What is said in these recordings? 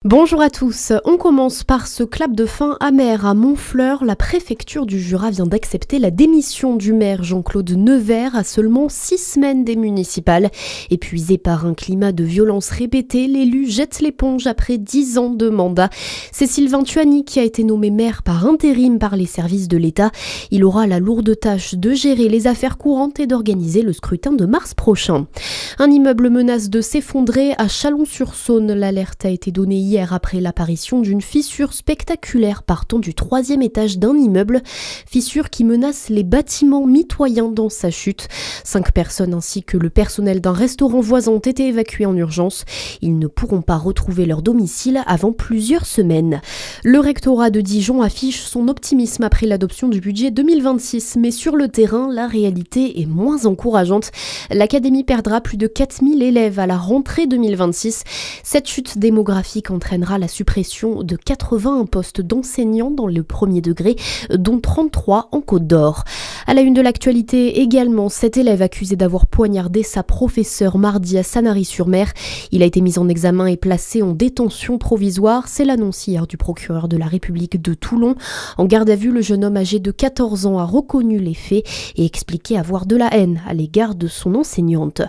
Bonjour à tous, on commence par ce clap de fin amer à Montfleur. La préfecture du Jura vient d'accepter la démission du maire Jean-Claude Nevers à seulement 6 semaines des municipales. Épuisé par un climat de violence répétée, l'élu jette l'éponge après 10 ans de mandat. C'est Sylvain Tuani qui a été nommé maire par intérim par les services de l'État. Il aura la lourde tâche de gérer les affaires courantes et d'organiser le scrutin de mars prochain. Un immeuble menace de s'effondrer à Chalon-sur-Saône. L'alerte a été donnée hier après l'apparition d'une fissure spectaculaire partant du 3e étage d'un immeuble. Fissure qui menace les bâtiments mitoyens dans sa chute. 5 personnes ainsi que le personnel d'un restaurant voisin ont été évacués en urgence. Ils ne pourront pas retrouver leur domicile avant plusieurs semaines. Le rectorat de Dijon affiche son optimisme après l'adoption du budget 2026, mais sur le terrain, la réalité est moins encourageante. L'académie perdra plus de 4000 élèves à la rentrée 2026. Cette chute démographique entraînera la suppression de 81 postes d'enseignants dans le premier degré, dont 33 en Côte d'Or. À la une de l'actualité également, cet élève accusé d'avoir poignardé sa professeure mardi à Sanary-sur-Mer. Il a été mis en examen et placé en détention provisoire. C'est l'annonce hier du procureur de la République de Toulon. En garde à vue, le jeune homme âgé de 14 ans a reconnu les faits et expliqué avoir de la haine à l'égard de son enseignante.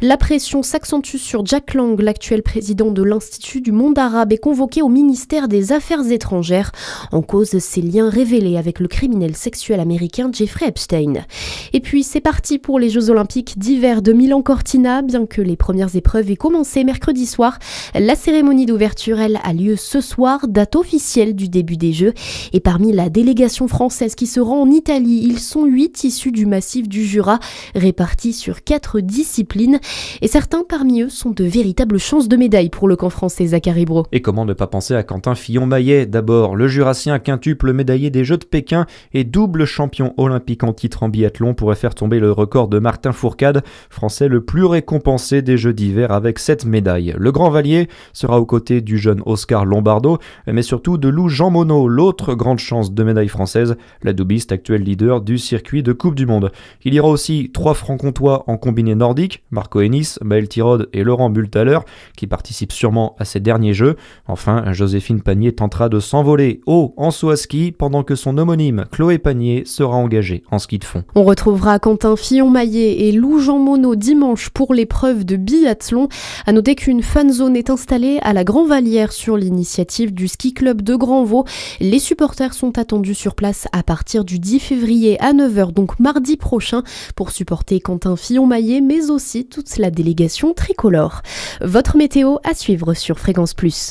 La pression s'accentue sur Jack Lang, l'actuel président de l'Institut du monde arabe, est convoqué au ministère des Affaires étrangères. En cause, ses liens révélés avec le criminel sexuel américain Jeffrey Epstein. Et puis, c'est parti pour les Jeux Olympiques d'hiver de Milan-Cortina. Bien que les premières épreuves aient commencé mercredi soir, la cérémonie d'ouverture, elle, a lieu ce soir, date officielle du début des Jeux. Et parmi la délégation française qui se rend en Italie, ils sont 8 issus du massif du Jura, répartis sur 4 disciplines. Et certains parmi eux sont de véritables chances de médaille pour le camp français, Zachary Brault. Et comment ne pas penser à Quentin Fillon-Maillet. D'abord, le Jurassien quintuple médaillé des Jeux de Pékin et double champion olympique en titre en biathlon pourrait faire tomber le record de Martin Fourcade, français le plus récompensé des Jeux d'hiver avec 7 médailles. Le grand Vallier sera aux côtés du jeune Oscar Lombardo, mais surtout de Lou Jean Monod, l'autre grande chance de médaille française, la doubiste actuelle leader du circuit de Coupe du Monde. Il y aura aussi 3 francs-comtois en combiné nordique, Marco Hennis, Maël Tirode et Laurent Bulthaler, qui participent sûrement à ces derniers Jeux. Enfin, Joséphine Panier tentera de s'envoler haut en saut à ski pendant que son homonyme Chloé Panier sera engagée en ski de fond. On retrouvera Quentin Fillon-Maillet et Lou Jean Monod dimanche pour l'épreuve de biathlon. À noter qu'une fan zone est installée à la Grand Vallière sur l'initiative du ski club de Grandvaux. Les supporters sont attendus sur place à partir du 10 février à 9h, donc mardi prochain, pour supporter Quentin Fillon-Maillet, mais aussi toute la délégation tricolore. Votre météo à suivre sur Fréquence Plus.